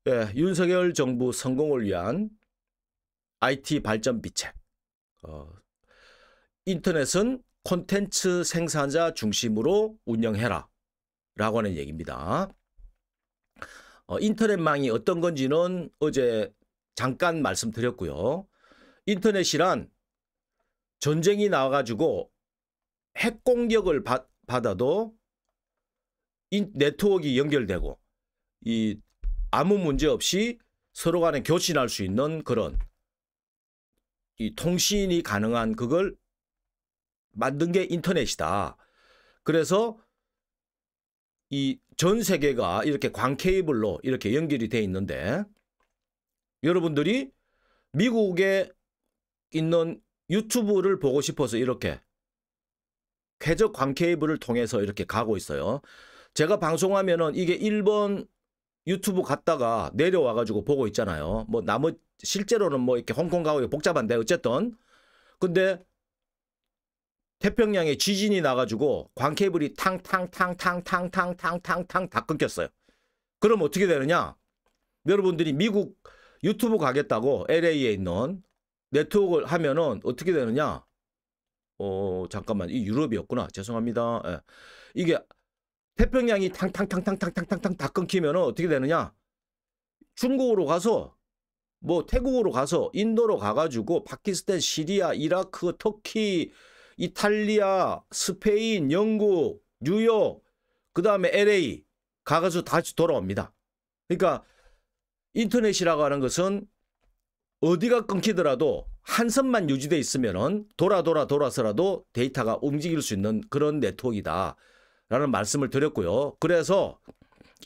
예, 윤석열 정부 성공을 위한 IT 발전 비책. 인터넷은 콘텐츠 생산자 중심으로 운영해라 라고 하는 얘기입니다. 인터넷망이 어떤 건지는 어제 잠깐 말씀드렸고요. 인터넷이란 전쟁이 나와가지고 핵 공격을 받아도 네트워크가 연결되고 아무 문제 없이 서로 간에 교신할 수 있는 그런 통신이 가능한 그걸 만든 게 인터넷이다. 그래서 이 전 세계가 이렇게 광 케이블로 이렇게 연결이 돼 있는데 여러분들이 미국에 있는 유튜브를 보고 싶어서 이렇게 쾌적 광 케이블을 통해서 이렇게 가고 있어요. 제가 방송하면은 이게 일본 유튜브 갔다가 내려와 가지고 보고 있잖아요. 뭐 실제로는 뭐 이렇게 홍콩 가고 복잡한데 어쨌든 근데 태평양에 지진이 나가지고 광 케이블이 탕탕탕탕탕탕탕탕탕 다 끊겼어요. 그럼 어떻게 되느냐? 여러분들이 미국 유튜브 가겠다고 LA에 있는 네트워크를 하면은 어떻게 되느냐? 잠깐만, 이 유럽이었구나. 죄송합니다. 예. 이게 태평양이 탕탕탕탕탕탕탕 다 끊기면은 어떻게 되느냐? 중국으로 가서 뭐 태국으로 가서 인도로 가가지고 파키스탄, 시리아, 이라크, 터키, 이탈리아, 스페인, 영국, 뉴욕, 그 다음에 LA 가가지고 다시 돌아옵니다. 그러니까 인터넷이라고 하는 것은 어디가 끊기더라도 한 선만 유지돼 있으면은 돌아서라도 데이터가 움직일 수 있는 그런 네트워크이다 라는 말씀을 드렸고요. 그래서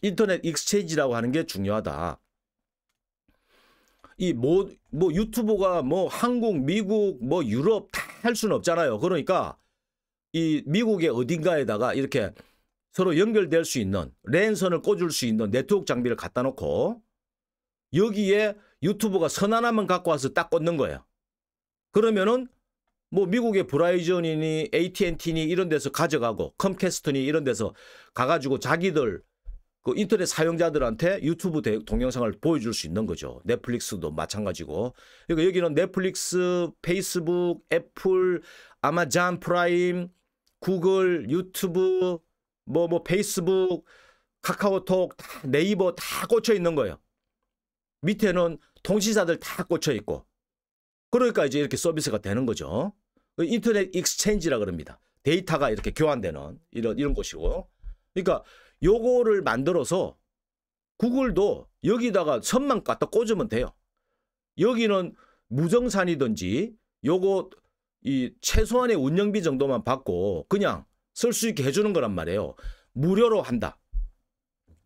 인터넷 익스체인지라고 하는 게 중요하다. 뭐 유튜브가 뭐 한국, 미국, 뭐 유럽 다 할 수는 없잖아요. 그러니까 이 미국의 어딘가에다가 이렇게 서로 연결될 수 있는 랜선을 꽂을 수 있는 네트워크 장비를 갖다 놓고 여기에 유튜브가 선 하나만 갖고 와서 딱 꽂는 거예요. 그러면은 뭐 미국의 브라이전이니 AT&T니 이런 데서 가져가고 컴캐스트니 이런 데서 가가지고 자기들 그 인터넷 사용자들한테 유튜브 동영상을 보여줄 수 있는 거죠. 넷플릭스도 마찬가지고. 그러니까 여기는 넷플릭스, 페이스북, 애플, 아마존 프라임, 구글, 유튜브, 뭐 페이스북, 카카오톡, 다 네이버 다 꽂혀 있는 거예요. 밑에는 통신사들 다 꽂혀 있고. 그러니까 이제 이렇게 서비스가 되는 거죠. 인터넷 익스체인지라 그럽니다. 데이터가 이렇게 교환되는 이런 곳이고. 그러니까 요거를 만들어서 구글도 여기다가 선만 갖다 꽂으면 돼요. 여기는 무정산이든지 요거 최소한의 운영비 정도만 받고 그냥 쓸 수 있게 해주는 거란 말이에요. 무료로 한다.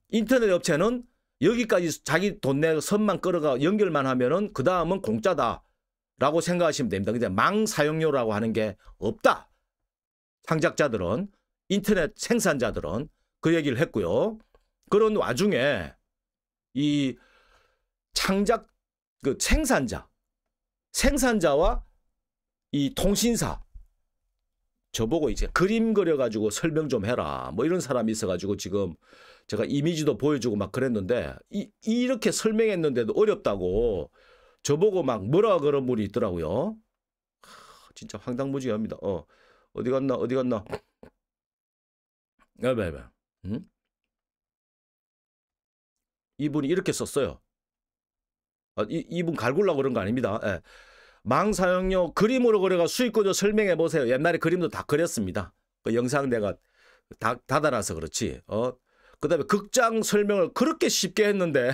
인터넷 업체는 여기까지 자기 돈 내고 선만 끌어가 연결만 하면은 그 다음은 공짜다라고 생각하시면 됩니다. 근데 망 사용료라고 하는 게 없다. 창작자들은, 인터넷 생산자들은 그 얘기를 했고요. 그런 와중에 이 그 생산자와 이 통신사 저보고 이제 그림 그려가지고 설명 좀 해라. 뭐 이런 사람이 있어가지고 지금 제가 이미지도 보여주고 막 그랬는데 이렇게 설명했는데도 어렵다고 저보고 막 뭐라 그런 분이 있더라고요. 진짜 황당무계합니다. 어디 갔나? 응? 이분이 이렇게 썼어요. 이분 갈굴라고 그런 거 아닙니다. 예. 망 사용료 그림으로 그려가 수익 구조 설명해 보세요. 옛날에 그림도 다 그렸습니다. 그 영상 내가 닫아놔서 그렇지. 그다음에 극장 설명을 그렇게 쉽게 했는데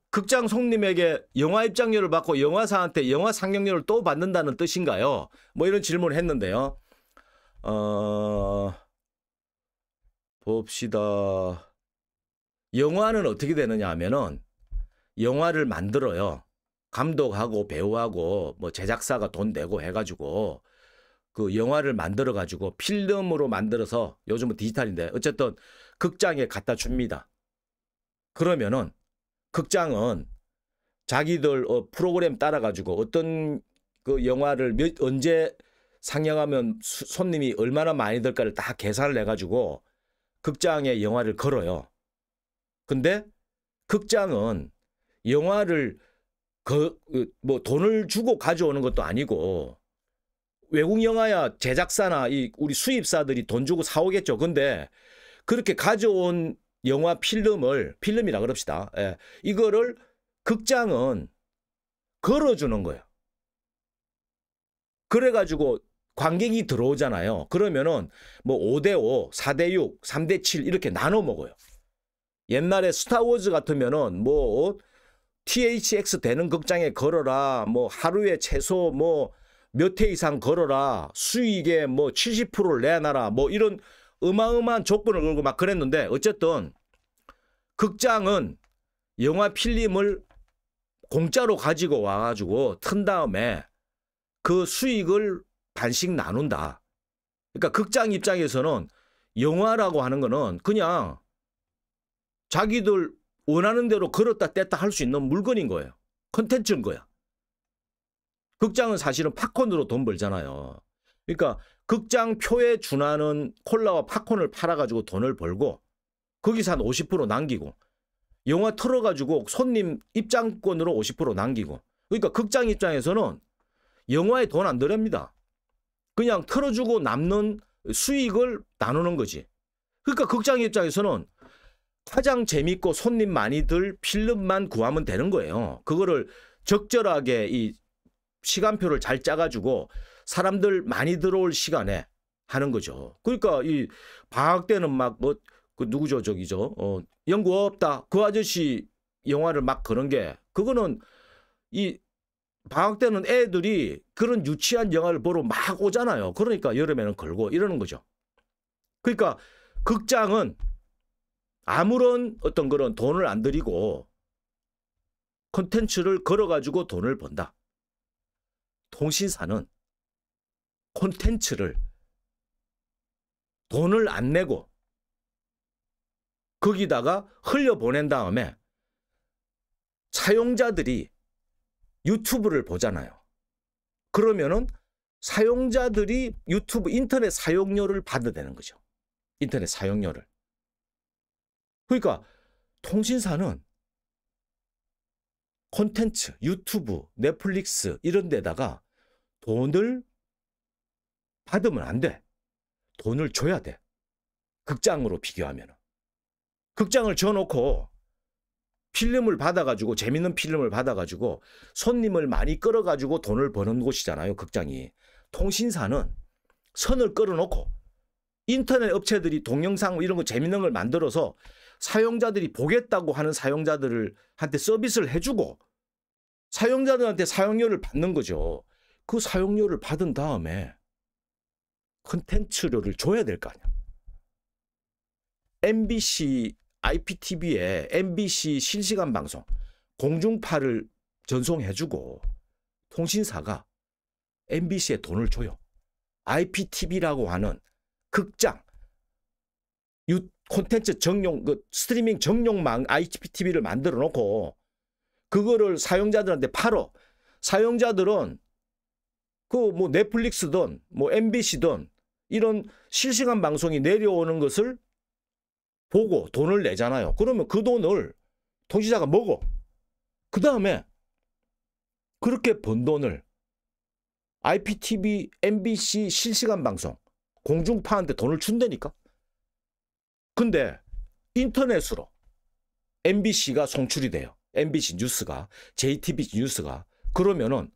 극장 손님에게 영화 입장료를 받고 영화사한테 영화 상영료를 또 받는다는 뜻인가요? 뭐 이런 질문을 했는데요. 봅시다. 영화는 어떻게 되느냐 하면은 영화를 만들어요. 감독하고 배우하고 뭐 제작사가 돈 내고 해가지고 그 영화를 만들어 가지고 필름으로 만들어서 요즘은 디지털인데 어쨌든 극장에 갖다 줍니다. 그러면은 극장은 자기들 프로그램 따라 가지고 어떤 그 영화를 언제 상영하면 손님이 얼마나 많이 들까를 다 계산을 해 가지고 극장에 영화를 걸어요. 근데 극장은 영화를 뭐 돈을 주고 가져오는 것도 아니고 외국 영화야 제작사나 우리 수입사들이 돈 주고 사오겠죠. 근데 그렇게 가져온 영화 필름이라 그럽시다. 예. 이거를 극장은 걸어주는 거예요. 그래가지고 관객이 들어오잖아요. 그러면은 뭐 5대5, 4대6, 3대7 이렇게 나눠 먹어요. 옛날에 스타워즈 같으면은 뭐 THX 되는 극장에 걸어라. 뭐 하루에 최소 뭐 몇 회 이상 걸어라. 수익의 뭐 70%를 내놔라. 뭐 이런 어마어마한 조건을 걸고 막 그랬는데 어쨌든 극장은 영화 필름을 공짜로 가지고 와가지고 튼 다음에 그 수익을 반씩 나눈다. 그러니까 극장 입장에서는 영화라고 하는 거는 그냥 자기들 원하는 대로 걸었다 뗐다 할 수 있는 물건인 거예요. 콘텐츠인 거야. 극장은 사실은 팝콘으로 돈 벌잖아요. 그러니까 극장 표에 준하는 콜라와 팝콘을 팔아가지고 돈을 벌고 거기서 한 50% 남기고 영화 틀어가지고 손님 입장권으로 50% 남기고 그러니까 극장 입장에서는 영화에 돈 안 들입니다. 그냥 틀어주고 남는 수익을 나누는 거지. 그러니까 극장 입장에서는 가장 재밌고 손님 많이 들 필름만 구하면 되는 거예요. 그거를 적절하게 이 시간표를 잘 짜가지고 사람들 많이 들어올 시간에 하는 거죠. 그러니까 이 방학 때는 막 뭐 그 누구죠 저기죠 연구 없다 그 아저씨 영화를 막 그런 게 그거는 이 방학 때는 애들이 그런 유치한 영화를 보러 막 오잖아요. 그러니까 여름에는 걸고 이러는 거죠. 그러니까 극장은 아무런 어떤 그런 돈을 안 들이고 콘텐츠를 걸어가지고 돈을 번다. 통신사는 콘텐츠를 돈을 안 내고 거기다가 흘려보낸 다음에 사용자들이 유튜브를 보잖아요. 그러면은 사용자들이 유튜브 인터넷 사용료를 받아내는 거죠. 인터넷 사용료를. 그러니까 통신사는 콘텐츠, 유튜브, 넷플릭스 이런 데다가 돈을 받으면 안 돼. 돈을 줘야 돼. 극장으로 비교하면. 극장을 줘놓고 필름을 받아가지고 재밌는 필름을 받아가지고 손님을 많이 끌어가지고 돈을 버는 곳이잖아요. 극장이. 통신사는 선을 끌어놓고 인터넷 업체들이 동영상 이런 거 재밌는 걸 만들어서 사용자들이 보겠다고 하는 사용자들한테 서비스를 해주고 사용자들한테 사용료를 받는 거죠. 그 사용료를 받은 다음에 콘텐츠료를 줘야 될 거 아니야. MBC IPTV에 MBC 실시간 방송 공중파를 전송해주고 통신사가 MBC에 돈을 줘요. IPTV라고 하는 극장 콘텐츠 정용 스트리밍 정용망 IPTV를 만들어 놓고 그거를 사용자들한테 팔어. 사용자들은 그 뭐 넷플릭스든 뭐 MBC든 이런 실시간 방송이 내려오는 것을 보고 돈을 내잖아요. 그러면 그 돈을 통신사가 먹어. 그 다음에 그렇게 번 돈을 IPTV, MBC 실시간 방송 공중파한테 돈을 준다니까. 근데 인터넷으로 MBC가 송출이 돼요. MBC 뉴스가, JTBC 뉴스가. 그러면은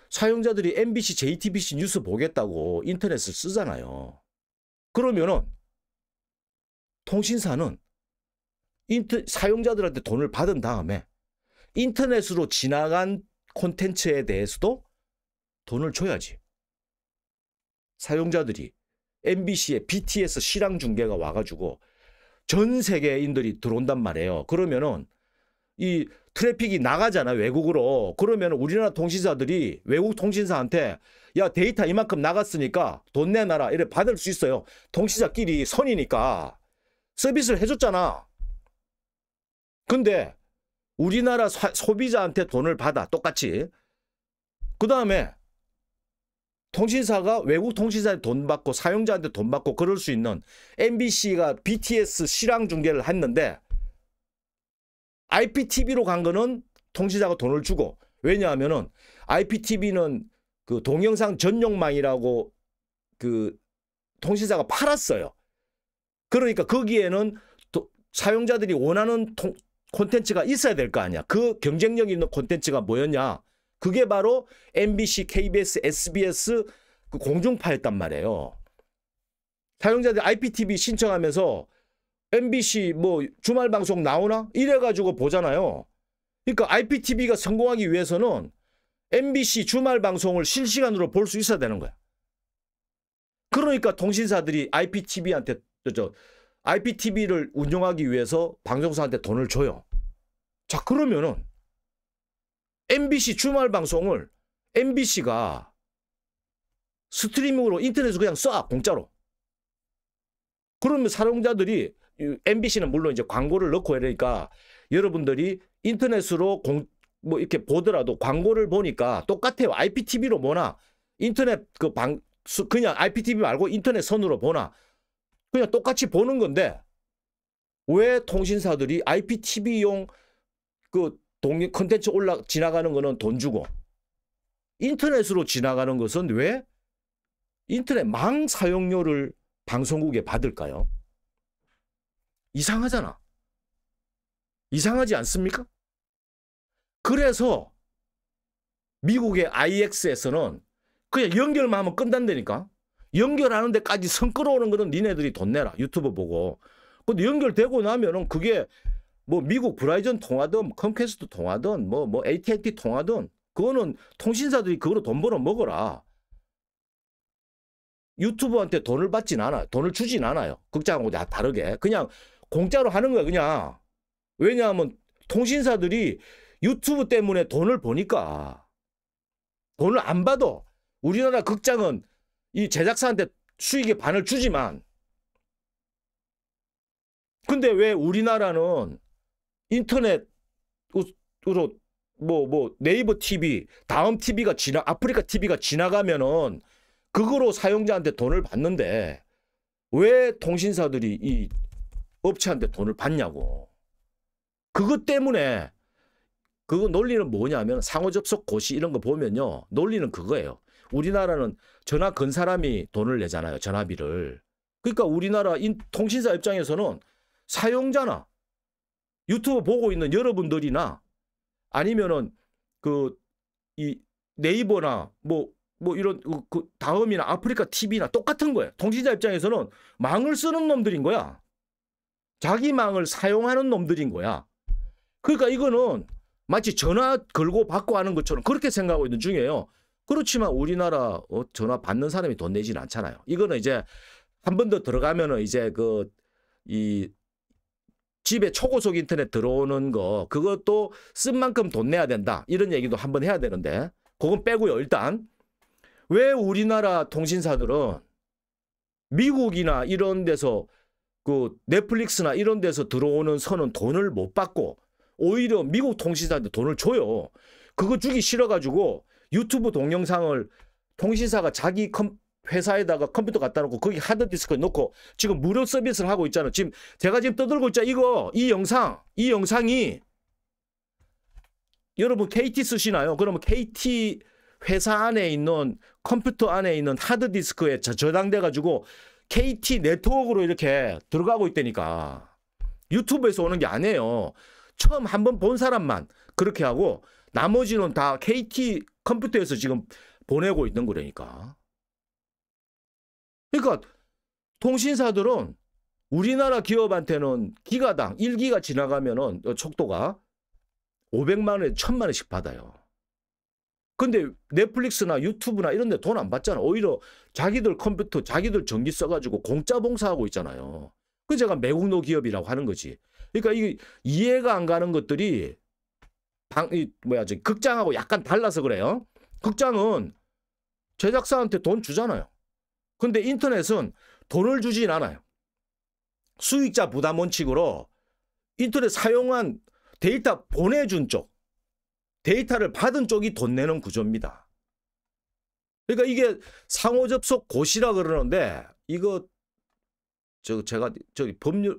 사용자들이 MBC, JTBC 뉴스 보겠다고 인터넷을 쓰잖아요. 그러면은 통신사는 사용자들한테 돈을 받은 다음에 인터넷으로 지나간 콘텐츠에 대해서도 돈을 줘야지. 사용자들이 MBC에 BTS 실황 중계가 와가지고 전 세계인들이 들어온단 말이에요. 그러면은 이 트래픽이 나가잖아, 외국으로. 그러면 우리나라 통신사들이 외국 통신사한테 야, 데이터 이만큼 나갔으니까 돈 내놔라 이래 받을 수 있어요. 통신사끼리 선이니까 서비스를 해줬잖아. 근데 우리나라 소비자한테 돈을 받아, 똑같이. 그 다음에 통신사가 외국 통신사에 돈 받고 사용자한테 돈 받고 그럴 수 있는 MBC가 BTS 실황 중계를 했는데 IPTV로 간 거는 통신사가 돈을 주고, 왜냐하면은 IPTV는 그 동영상 전용망이라고 그 통신사가 팔았어요. 그러니까 거기에는 사용자들이 원하는 콘텐츠가 있어야 될 거 아니야. 그 경쟁력 있는 콘텐츠가 뭐였냐? 그게 바로 MBC, KBS, SBS 그 공중파였단 말이에요. 사용자들이 IPTV 신청하면서 MBC 뭐 주말 방송 나오나? 이래가지고 보잖아요. 그러니까 IPTV가 성공하기 위해서는 MBC 주말 방송을 실시간으로 볼 수 있어야 되는 거야. 그러니까 통신사들이 IPTV를 운영하기 위해서 방송사한테 돈을 줘요. 자, 그러면은 MBC 주말 방송을 MBC가 스트리밍으로 인터넷으로 그냥 쏴, 공짜로. 그러면 사용자들이 MBC는 물론 이제 광고를 넣고 이러니까 여러분들이 인터넷으로 뭐 이렇게 보더라도 광고를 보니까 똑같아요. IPTV로 보나 인터넷 그냥 IPTV 말고 인터넷 선으로 보나 그냥 똑같이 보는 건데 왜 통신사들이 IPTV용 그 콘텐츠 지나가는 거는 돈 주고 인터넷으로 지나가는 것은 왜 인터넷 망 사용료를 방송국에 받을까요? 이상하잖아. 이상하지 않습니까? 그래서 미국의 IX에서는 그냥 연결만 하면 끝난다니까. 연결하는 데까지 선 끌어오는 거는 니네들이 돈 내라. 유튜브 보고. 근데 연결되고 나면은 그게 뭐 미국 브라이전 통하든 컴캐스트 통하든 뭐 AT&T 통하든 그거는 통신사들이 그거로 돈 벌어 먹어라. 유튜브한테 돈을 받진 않아요. 돈을 주진 않아요. 극장하고 다르게. 그냥 공짜로 하는 거야, 그냥. 왜냐하면 통신사들이 유튜브 때문에 돈을 버니까. 돈을 안 받아. 우리나라 극장은 이 제작사한테 수익의 반을 주지만 근데 왜 우리나라는 인터넷으로 뭐 네이버 TV, 다음 TV가 아프리카 TV가 지나가면은 그거로 사용자한테 돈을 받는데 왜 통신사들이 이 업체한테 돈을 받냐고. 그것 때문에 그거 논리는 뭐냐면 상호접속 고시 이런 거 보면요. 논리는 그거예요. 우리나라는 전화 건 사람이 돈을 내잖아요. 전화비를. 그러니까 우리나라 통신사 입장에서는 사용자나 유튜브 보고 있는 여러분들이나 아니면은 이 네이버나 뭐 이런 다음이나 아프리카 TV나 똑같은 거예요. 통신사 입장에서는 망을 쓰는 놈들인 거야. 자기 망을 사용하는 놈들인 거야. 그러니까 이거는 마치 전화 걸고 받고 하는 것처럼 그렇게 생각하고 있는 중이에요. 그렇지만 우리나라 전화 받는 사람이 돈 내진 않잖아요. 이거는 이제 한 번 더 들어가면은 이제 이 집에 초고속 인터넷 들어오는 거 그것도 쓴 만큼 돈 내야 된다. 이런 얘기도 한번 해야 되는데 그건 빼고요. 일단 왜 우리나라 통신사들은 미국이나 이런 데서 넷플릭스나 이런 데서 들어오는 선은 돈을 못 받고 오히려 미국 통신사한테 돈을 줘요. 그거 주기 싫어가지고 유튜브 동영상을 통신사가 자기 회사에다가 컴퓨터 갖다 놓고 거기 하드디스크에 놓고 지금 무료 서비스를 하고 있잖아요. 지금 제가 지금 떠들고 있잖아요. 이 영상이 여러분 KT 쓰시나요? 그러면 KT 회사 안에 있는 컴퓨터 안에 있는 하드디스크에 저장돼 가지고 KT 네트워크로 이렇게 들어가고 있다니까. 유튜브에서 오는 게 아니에요. 처음 한번 본 사람만 그렇게 하고 나머지는 다 KT 컴퓨터에서 지금 보내고 있는 거라니까. 그러니까 통신사들은 우리나라 기업한테는 기가당 1기가 지나가면은 속도가 500만 원에 1000만 원씩 받아요. 근데 넷플릭스나 유튜브나 이런 데 돈 안 받잖아. 오히려 자기들 컴퓨터, 자기들 전기 써가지고 공짜 봉사하고 있잖아요. 그 제가 매국노 기업이라고 하는 거지. 그러니까 이게 이해가 안 가는 것들이 극장하고 약간 달라서 그래요. 극장은 제작사한테 돈 주잖아요. 근데 인터넷은 돈을 주진 않아요. 수익자 부담 원칙으로 인터넷 사용한 데이터 보내준 쪽, 데이터를 받은 쪽이 돈 내는 구조입니다. 그러니까 이게 상호접속 고시라 그러는데 이거 제가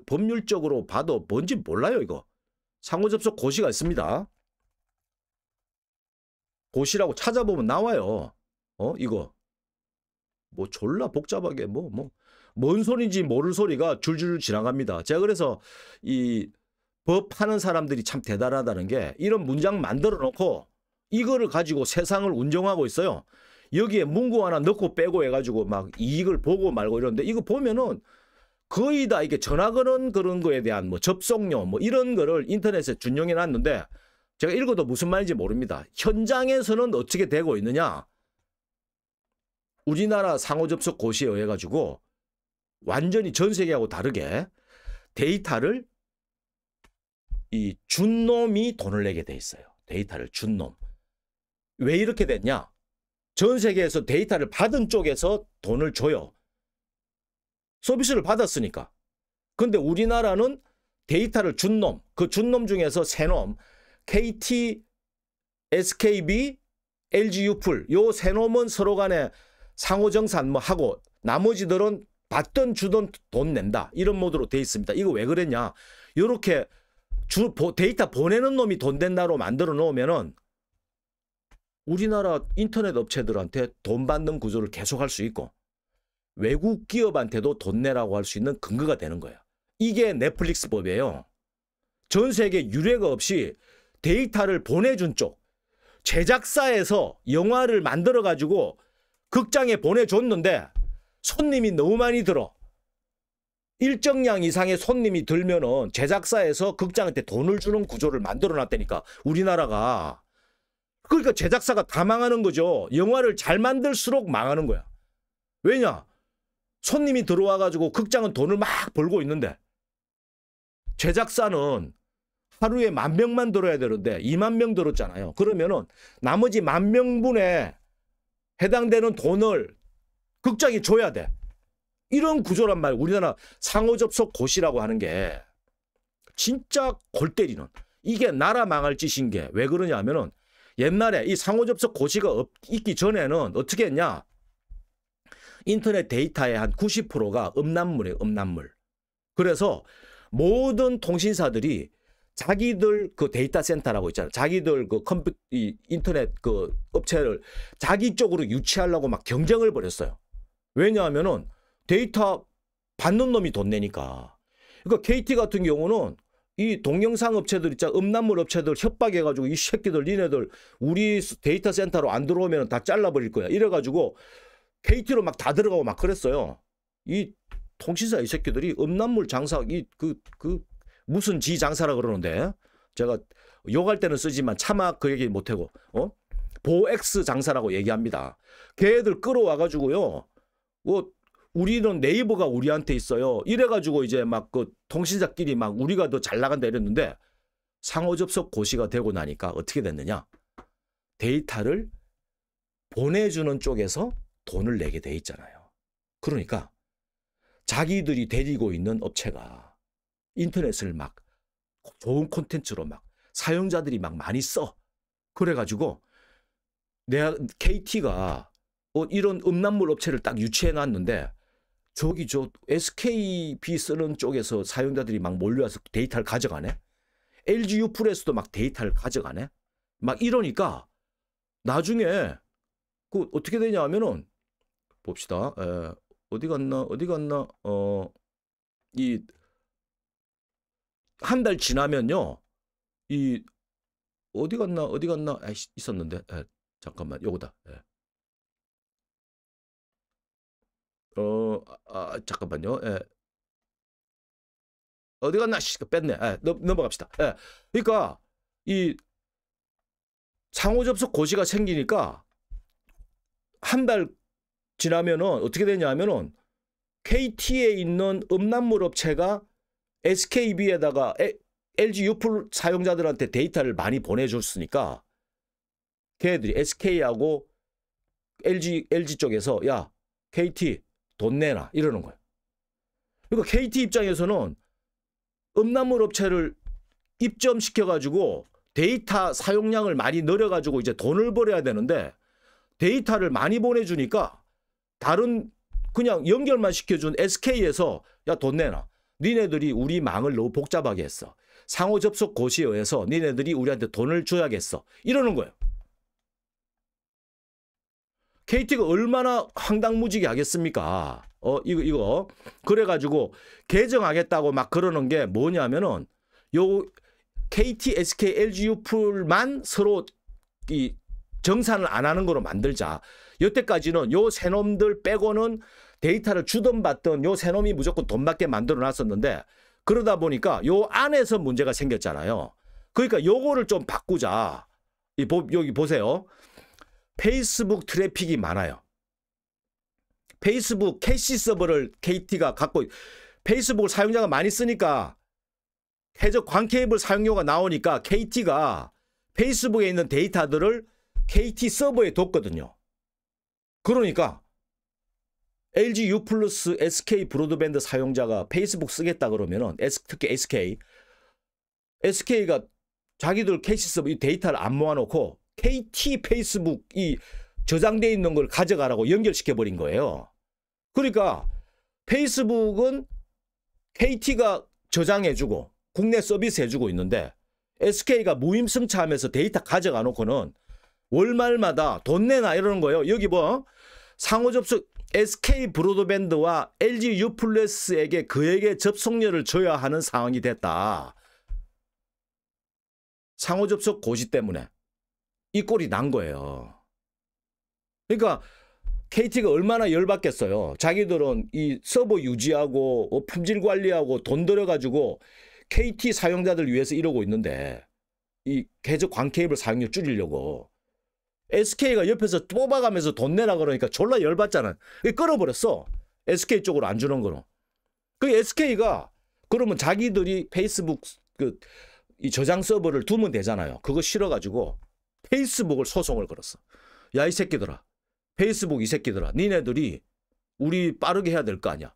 법률적으로 봐도 뭔지 몰라요, 이거. 상호 접속 고시가 있습니다. 고시라고 찾아보면 나와요. 이거 뭐 졸라 복잡하게 뭔 소리인지 모를 소리가 줄줄 지나갑니다. 제가 그래서 이 법 하는 사람들이 참 대단하다는 게 이런 문장 만들어 놓고 이거를 가지고 세상을 운영하고 있어요. 여기에 문구 하나 넣고 빼고 해가지고 막 이익을 보고 말고 이러는데 이거 보면은 거의 다 이게 전화 거는 그런 거에 대한 뭐 접속료 뭐 이런 거를 인터넷에 준용해 놨는데 제가 읽어도 무슨 말인지 모릅니다. 현장에서는 어떻게 되고 있느냐? 우리나라 상호 접속 고시에 의해 가지고 완전히 전 세계하고 다르게 데이터를 이 준 놈이 돈을 내게 돼 있어요. 데이터를 준 놈. 왜 이렇게 됐냐? 전 세계에서 데이터를 받은 쪽에서 돈을 줘요. 서비스를 받았으니까. 근데 우리나라는 데이터를 준 놈, 그 준 놈 중에서 세 놈, KT, SKB, LG유플 요 세 놈은 서로 간에 상호정산 뭐 하고 나머지들은 받던 주던 돈 낸다. 이런 모드로 돼 있습니다. 이거 왜 그랬냐? 요렇게 데이터 보내는 놈이 돈 된다로 만들어 놓으면은 우리나라 인터넷 업체들한테 돈 받는 구조를 계속할 수 있고 외국 기업한테도 돈 내라고 할 수 있는 근거가 되는 거예요. 이게 넷플릭스 법이에요. 전 세계 유례가 없이 데이터를 보내준 쪽 제작사에서 영화를 만들어 가지고 극장에 보내줬는데 손님이 너무 많이 들어. 일정량 이상의 손님이 들면은 제작사에서 극장한테 돈을 주는 구조를 만들어 놨다니까 우리나라가. 그러니까 제작사가 다 망하는 거죠. 영화를 잘 만들수록 망하는 거야. 왜냐? 손님이 들어와 가지고 극장은 돈을 막 벌고 있는데 제작사는 하루에 10,000명만 들어야 되는데 20,000명 들었잖아요. 그러면은 나머지 10,000명분에 해당되는 돈을 극장이 줘야 돼. 이런 구조란 말이에요. 우리나라 상호접속 고시라고 하는 게 진짜 골 때리는. 이게 나라 망할 짓인 게 왜 그러냐 하면은 옛날에 이 상호접속 고시가 있기 전에는 어떻게 했냐. 인터넷 데이터의 한 90%가 음란물이에요. 음란물. 그래서 모든 통신사들이 자기들 그 데이터 센터라고 있잖아요. 자기들 그 인터넷 그 업체를 자기 쪽으로 유치하려고 막 경쟁을 벌였어요. 왜냐하면은 데이터 받는 놈이 돈 내니까. 그러니까 KT 같은 경우는 이 동영상 업체들 있잖아. 음란물 업체들 협박해가지고 이 새끼들 니네들 우리 데이터 센터로 안 들어오면 다 잘라버릴 거야. 이래가지고 KT로 막 다 들어가고 막 그랬어요. 이 통신사 이 새끼들이 음란물 장사 무슨 지 장사라 그러는데 제가 욕할 때는 쓰지만 차마 그 얘기 못하고 보엑스 장사라고 얘기합니다. 걔들 끌어와가지고요. 우리는 네이버가 우리한테 있어요. 이래가지고 이제 막 그 통신사끼리 막 우리가 더 잘 나간다 이랬는데 상호접속 고시가 되고 나니까 어떻게 됐느냐. 데이터를 보내주는 쪽에서 돈을 내게 돼 있잖아요. 그러니까 자기들이 데리고 있는 업체가 인터넷을 막 좋은 콘텐츠로 막 사용자들이 막 많이 써. 그래가지고 내가 KT가 이런 음란물 업체를 딱 유치해 놨는데 저기 SKB 쓰는 쪽에서 사용자들이 막 몰려와서 데이터를 가져가네. LG유플에서도 막 데이터를 가져가네. 막 이러니까 나중에 그 어떻게 되냐 하면은 봅시다. 어디 갔나 이 한 달 지나면요. 이 어디 갔나 있었는데 잠깐만 요거다. 잠깐만요. 어디 갔나 뺐네. 넘어갑시다. 그러니까 이 상호접속 고시가 생기니까 한 달 지나면은 어떻게 되냐면은 KT에 있는 음란물 업체가 SKB에다가 LG유플 사용자들한테 데이터를 많이 보내줬으니까 걔네들이 SK하고 LG 쪽에서 야 KT 돈 내놔 이러는 거예요. 그러니까 KT 입장에서는 음란물 업체를 입점시켜가지고 데이터 사용량을 많이 늘려가지고 이제 돈을 벌어야 되는데 데이터를 많이 보내주니까 다른 그냥 연결만 시켜준 SK에서 야 돈 내놔. 니네들이 우리 망을 너무 복잡하게 했어. 상호 접속 고시에 의해서 니네들이 우리한테 돈을 줘야겠어. 이러는 거예요. KT가 얼마나 황당무지게 하겠습니까? 이거. 그래가지고 개정하겠다고 막 그러는 게 뭐냐면은 요 KT, SK, LG U-Pool만 서로 이 정산을 안 하는 거로 만들자. 여태까지는 요 세 놈들 빼고는 데이터를 주던 받던 요 세 놈이 무조건 돈 받게 만들어 놨었는데 그러다 보니까 요 안에서 문제가 생겼잖아요. 그러니까 요거를 좀 바꾸자. 여기 보세요. 페이스북 트래픽이 많아요. 페이스북 캐시 서버를 KT가 갖고 페이스북을 사용자가 많이 쓰니까 해적 광케이블 사용료가 나오니까 KT가 페이스북에 있는 데이터들을 KT 서버에 뒀거든요. 그러니까 LG U 플러스 SK 브로드밴드 사용자가 페이스북 쓰겠다 그러면은 특히 SK가 자기들 캐시 서버 이 데이터를 안 모아놓고 KT 페이스북이 저장되어 있는 걸 가져가라고 연결시켜 버린 거예요. 그러니까 페이스북은 KT가 저장해주고 국내 서비스 해주고 있는데 SK가 무임승차하면서 데이터 가져가 놓고는 월말마다 돈 내놔 이러는 거예요. 여기 뭐 상호 접속 SK 브로드밴드와 LG U 플러스에게 그에게 접속료를 줘야 하는 상황이 됐다. 상호 접속 고시 때문에 이 꼴이 난 거예요. 그러니까 KT가 얼마나 열받겠어요. 자기들은 이 서버 유지하고 품질 관리하고 돈 들여가지고 KT 사용자들 위해서 이러고 있는데 이 계속 광케이블 사용료 줄이려고 SK가 옆에서 뽑아가면서 돈 내라 그러니까 졸라 열받잖아. 끌어버렸어. SK 쪽으로 안 주는 거로. 그 SK가 그러면 자기들이 페이스북 이 저장 서버를 두면 되잖아요. 그거 싫어가지고 페이스북을 소송을 걸었어. 야, 이 새끼들아. 페이스북 이 새끼들아. 니네들이 우리 빠르게 해야 될 거 아니야.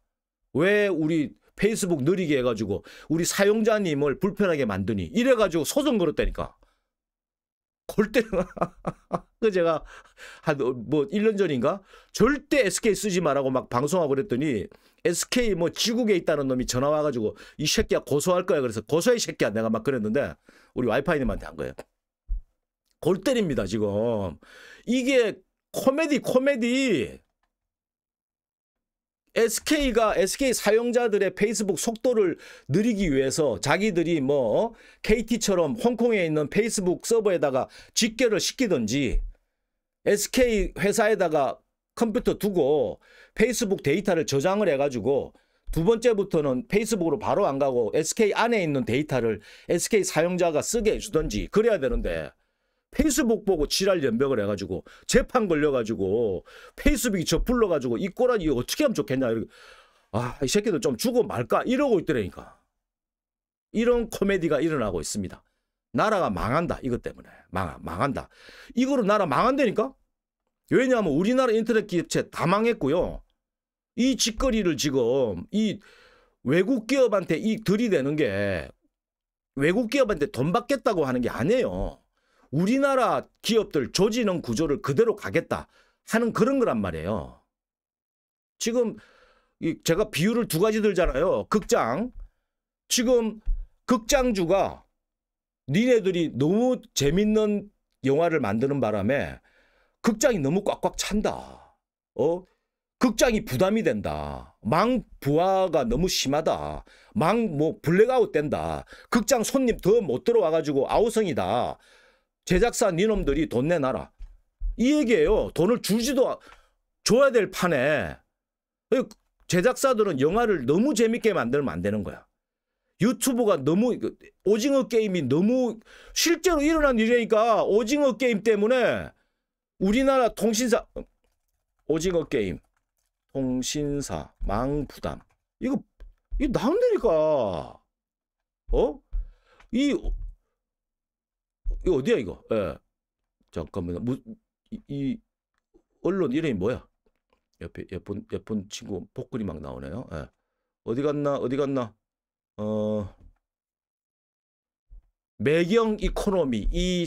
왜 우리 페이스북 느리게 해가지고 우리 사용자님을 불편하게 만드니. 이래가지고 소송 걸었다니까. 골 때는 그 제가 한 뭐 1년 전인가 절대 SK 쓰지 말라고 막 방송하고 그랬더니 SK 뭐 지국에 있다는 놈이 전화 와가지고 이 새끼야 고소할 거야. 그래서 고소해 이 새끼야 내가 막 그랬는데 우리 와이파이님한테 한 거예요. 골 때립니다 지금. 이게 코미디. SK가 SK 사용자들의 페이스북 속도를 느리기 위해서 자기들이 뭐 KT처럼 홍콩에 있는 페이스북 서버에다가 직결을 시키든지 SK 회사에다가 컴퓨터 두고 페이스북 데이터를 저장을 해가지고 두 번째부터는 페이스북으로 바로 안 가고 SK 안에 있는 데이터를 SK 사용자가 쓰게 해주든지 그래야 되는데 페이스북 보고 지랄 연병을 해가지고 재판 걸려가지고 페이스북이 저 불러가지고 이 꼬라지 어떻게 하면 좋겠냐. 이 새끼들 좀 주고 말까 이러고 있더라니까. 이런 코미디가 일어나고 있습니다. 나라가 망한다. 이것 때문에 망한다. 이거로 나라 망한다니까. 왜냐하면 우리나라 인터넷 기업체 다 망했고요. 이 짓거리를 지금 이 외국 기업한테 들이대는 게 외국 기업한테 돈 받겠다고 하는 게 아니에요. 우리나라 기업들 조직능 구조를 그대로 가겠다 하는 그런 거란 말이에요. 지금 제가 비유를 두 가지 들잖아요. 극장. 지금 극장주가 니네들이 너무 재밌는 영화를 만드는 바람에 극장이 너무 꽉꽉 찬다. 극장이 부담이 된다. 부하가 너무 심하다. 블랙아웃 된다. 극장 손님 더 못 들어와가지고 아우성이다. 제작사 니놈들이 돈 내놔라. 이 얘기예요. 돈을 줘야 될 판에 제작사들은 영화를 너무 재밌게 만들면 안 되는 거야. 유튜브가 너무 오징어 게임이 너무 실제로 일어난 일이니까 오징어 게임 때문에 우리나라 통신사 오징어 게임 통신사 망부담 이거 나온다니까. 이거 어디야 이거? 예. 잠깐만요. 이 언론 이름이 뭐야? 옆에 예쁜 친구 복글이 막 나오네요. 예. 어디 갔나? 매경 이코노미. 이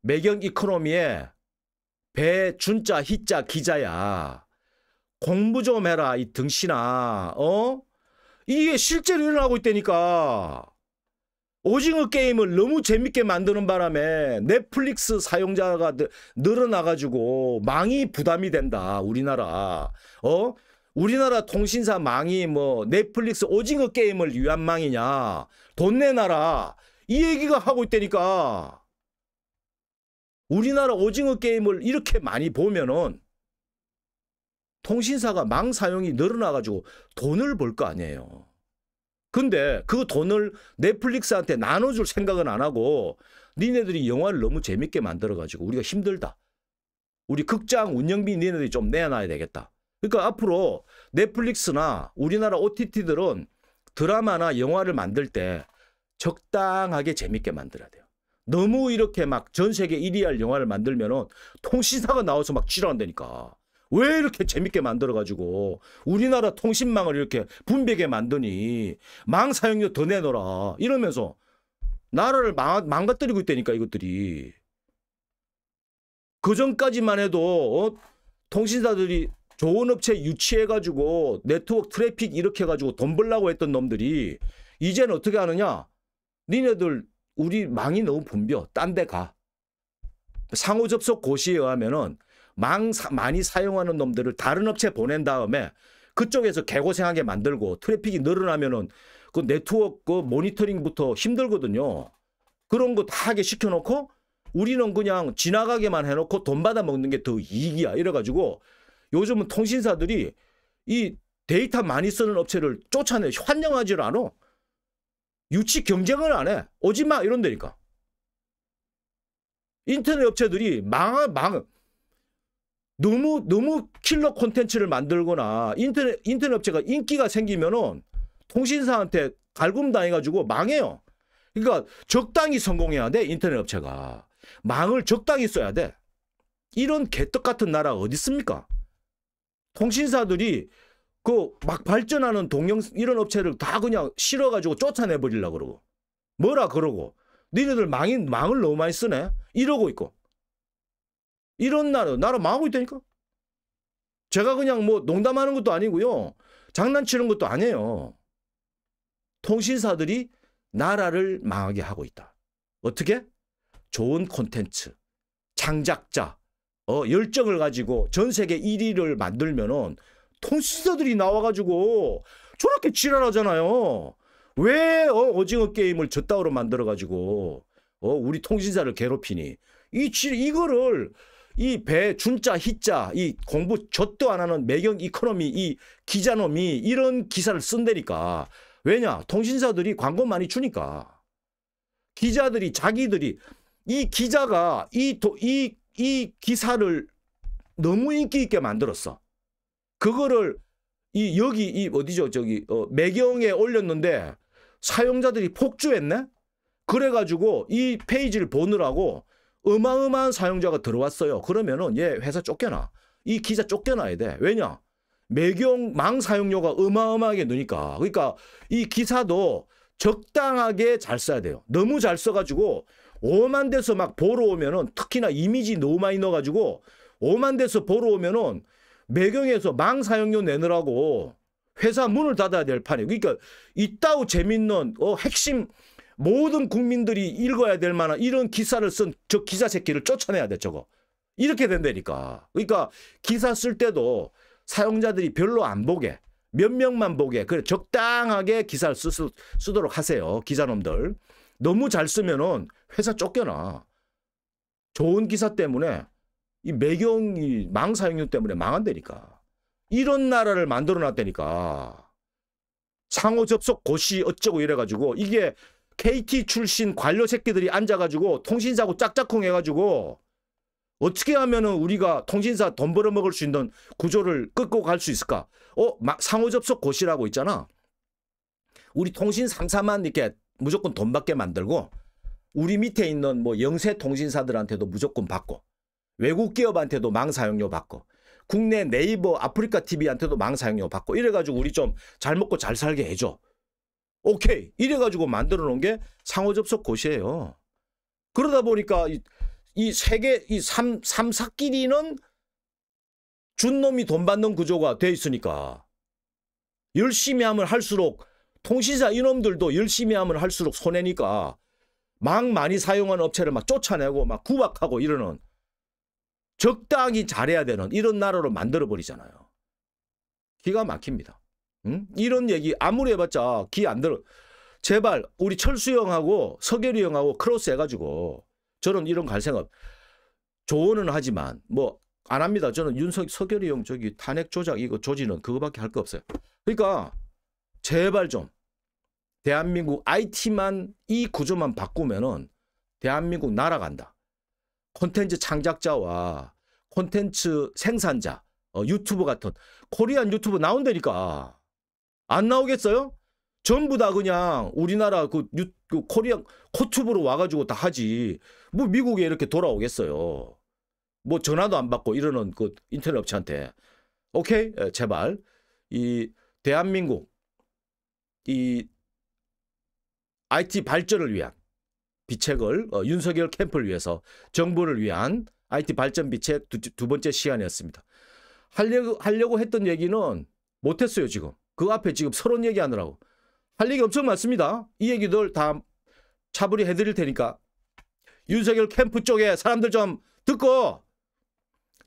매경 이코노미에 배준자 희자 기자야. 공부 좀 해라 이 등신아. 이게 실제로 일어나고 있다니까. 오징어 게임을 너무 재밌게 만드는 바람에 넷플릭스 사용자가 늘어나가지고 망이 부담이 된다. 우리나라. 우리나라 통신사 망이 뭐 넷플릭스 오징어 게임을 위한 망이냐. 돈 내놔라. 이 얘기가 하고 있다니까. 우리나라 오징어 게임을 이렇게 많이 보면은 통신사가 망 사용이 늘어나가지고 돈을 벌 거 아니에요. 근데 그 돈을 넷플릭스한테 나눠줄 생각은 안 하고 니네들이 영화를 너무 재밌게 만들어가지고 우리가 힘들다. 우리 극장 운영비 니네들이 좀 내놔야 되겠다. 그러니까 앞으로 넷플릭스나 우리나라 OTT들은 드라마나 영화를 만들 때 적당하게 재밌게 만들어야 돼요. 너무 이렇게 막 전 세계 1위 할 영화를 만들면은 통신사가 나와서 막 지랄한다니까. 왜 이렇게 재밌게 만들어가지고 우리나라 통신망을 이렇게 분배게 만드니 망 사용료 더 내놓으라 이러면서 나라를 망가뜨리고 있다니까 이것들이. 그전까지만 해도 통신사들이 좋은 업체 유치해가지고 네트워크 트래픽 이렇게 해가지고 돈 벌라고 했던 놈들이 이제는 어떻게 하느냐. 니네들 우리 망이 너무 붐벼. 딴 데 가. 상호 접속 고시에 의하면은 많이 사용하는 놈들을 다른 업체 보낸 다음에 그쪽에서 개고생하게 만들고 트래픽이 늘어나면은 그 네트워크 그 모니터링부터 힘들거든요. 그런 거 다 하게 시켜놓고 우리는 그냥 지나가게만 해놓고 돈 받아 먹는 게 더 이익이야. 이래가지고 요즘은 통신사들이 이 데이터 많이 쓰는 업체를 쫓아내 환영하지를 않아. 유치 경쟁을 안 해. 오지 마 이런다니까. 인터넷 업체들이 너무 킬러 콘텐츠를 만들거나 인터넷 업체가 인기가 생기면은 통신사한테 갈굼 당해가지고 망해요. 그러니까 적당히 성공해야 돼. 인터넷 업체가 망을 적당히 써야 돼. 이런 개떡 같은 나라가 어디 있습니까? 통신사들이 그 막 발전하는 이런 업체를 다 그냥 실어가지고 쫓아내 버리려고 그러고 뭐라 그러고 니네들 망을 너무 많이 쓰네 이러고 있고. 이런 나라 망하고 있다니까. 제가 그냥 뭐 농담하는 것도 아니고요. 장난치는 것도 아니에요. 통신사들이 나라를 망하게 하고 있다. 어떻게? 좋은 콘텐츠, 창작자, 열정을 가지고 전 세계 1위를 만들면은 통신사들이 나와가지고 저렇게 지랄하잖아요. 왜 오징어 게임을 저따위로 만들어가지고 우리 통신사를 괴롭히니? 이거를 이 준자 희자 이 공부 젖도 안 하는 매경 이코노미 이 기자놈이 이런 기사를 쓴다니까. 왜냐? 통신사들이 광고 많이 주니까. 기자들이 자기들이 이 기자가 이 기사를 너무 인기 있게 만들었어. 그거를 여기 어디죠? 저기 매경에 올렸는데 사용자들이 폭주했네. 그래가지고 이 페이지를 보느라고 어마어마한 사용자가 들어왔어요. 그러면은 얘 회사 쫓겨나. 이 기자 쫓겨나야 돼. 왜냐? 매경 망 사용료가 어마어마하게 느니까. 그러니까 이 기사도 적당하게 잘 써야 돼요. 너무 잘 써가지고 5만 대서 막 보러 오면은 특히나 이미지 너무 많이 넣어가지고 5만 대서 보러 오면은 매경에서 망 사용료 내느라고 회사 문을 닫아야 될 판이에요. 그러니까 이따우 재밌는 핵심 모든 국민들이 읽어야 될 만한 이런 기사를 쓴 저 기자 새끼를 쫓아내야 돼. 저거. 이렇게 된다니까. 그러니까 기사 쓸 때도 사용자들이 별로 안 보게 몇 명만 보게 그래 적당하게 기사를 쓰도록 하세요. 기자놈들. 너무 잘 쓰면은 회사 쫓겨나. 좋은 기사 때문에 이 매경이 망 사용료 때문에 망한다니까. 이런 나라를 만들어 놨다니까. 상호 접속 고시 어쩌고 이래가지고 이게 KT 출신 관료 새끼들이 앉아가지고 통신사고 짝짝꿍 해가지고 어떻게 하면은 우리가 통신사 돈 벌어먹을 수 있는 구조를 끌고 갈 수 있을까? 상호 접속 고시라고 있잖아. 우리 통신 3사만 이렇게 무조건 돈 받게 만들고 우리 밑에 있는 뭐 영세 통신사들한테도 무조건 받고 외국 기업한테도 망 사용료 받고 국내 네이버 아프리카 TV한테도 망 사용료 받고 이래가지고 우리 좀 잘 먹고 잘 살게 해줘. 오케이. 이래가지고 만들어 놓은 게 상호 접속 고시예요. 그러다 보니까 이 세계 이 3사끼리는 준 놈이 돈 받는 구조가 돼 있으니까 열심히 하면 할수록 통신사 이놈들도 열심히 하면 할수록 손해니까 막 많이 사용하는 업체를 막 쫓아내고 막 구박하고 이러는 적당히 잘해야 되는 이런 나라로 만들어버리잖아요. 기가 막힙니다. 응? 이런 얘기 아무리 해봤자 귀 안 들어. 제발 우리 철수 형하고 서결이 형하고 크로스 해가지고 저는 이런 갈 생각 조언은 하지만 뭐 안 합니다. 저는 서결이 형 저기 탄핵 조작 이거 조지는 그거밖에 할 거 없어요. 그러니까 제발 좀 대한민국 IT만 이 구조만 바꾸면은 대한민국 날아간다. 콘텐츠 창작자와 콘텐츠 생산자, 유튜브 같은 코리안 유튜브 나온다니까. 안 나오겠어요? 전부 다 그냥 우리나라 그 코리안 코튜브로 와가지고 다 하지. 뭐 미국에 이렇게 돌아오겠어요. 뭐 전화도 안 받고 이러는 그 인터넷 업체한테. 오케이? 제발 이 대한민국 이 IT 발전을 위한 비책을 윤석열 캠프를 위해서 정부를 위한 IT 발전 비책 두 번째 시간이었습니다. 하려고 했던 얘기는 못했어요 지금. 그 앞에 지금 서론 얘기하느라고. 할 얘기 엄청 많습니다. 이 얘기들 다 차분히 해드릴 테니까 윤석열 캠프 쪽에 사람들 좀 듣고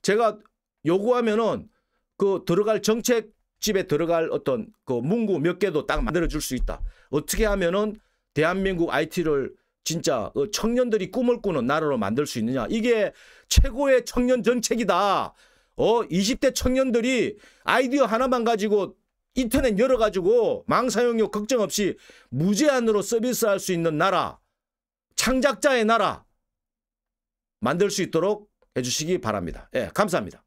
제가 요구하면은 그 들어갈 정책집에 들어갈 어떤 그 문구 몇 개도 딱 만들어줄 수 있다. 어떻게 하면은 대한민국 IT를 진짜 청년들이 꿈을 꾸는 나라로 만들 수 있느냐. 이게 최고의 청년 정책이다. 20대 청년들이 아이디어 하나만 가지고 인터넷 열어가지고 망사용료 걱정 없이 무제한으로 서비스할 수 있는 나라, 창작자의 나라 만들 수 있도록 해주시기 바랍니다. 예, 감사합니다.